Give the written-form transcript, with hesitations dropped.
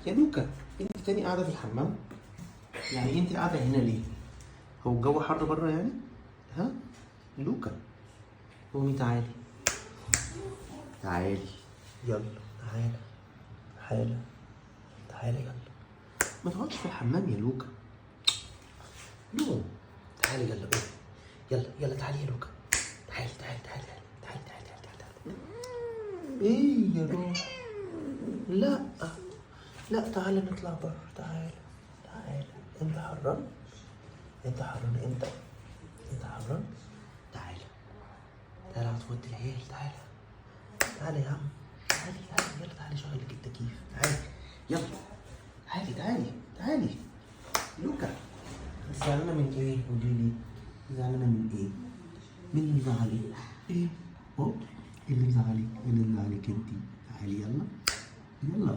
يا لوكا، انت تاني قاعده في الحمام؟ يعني انت قاعده هنا ليه؟ هو الجو حر بره يعني؟ ها؟ لوكا، قومي تعالي. تعالي يلا، تعالى تعالى تعالى يلا. ما تقعدش في الحمام يا لوكا. نو، تعالي يلا قومي. يلا يلا تعالي يا لوكا. تعالي تعالي تعالي تعالي تعالي تعالي تعالي. ايه يا روح؟ لا لا، تعالى نطلع بره. تعالى تعالى. انت حران؟ انت حران انت؟ انت حران؟ تعالى تعالى هتفوت العيال. تعالى تعالى يا عم. تعالي تعالي يلا، تعالي شغل لك التكييف. تعالي يلا، تعالي تعالي تعالي. لوكا، انت زعلانه من ايه؟ قولي لي، زعلانه من ايه؟ مين اللي مزعلك؟ ايه؟ ايه اللي مزعلك؟ ايه اللي مزعلك انتي؟ تعالي يلا يلا.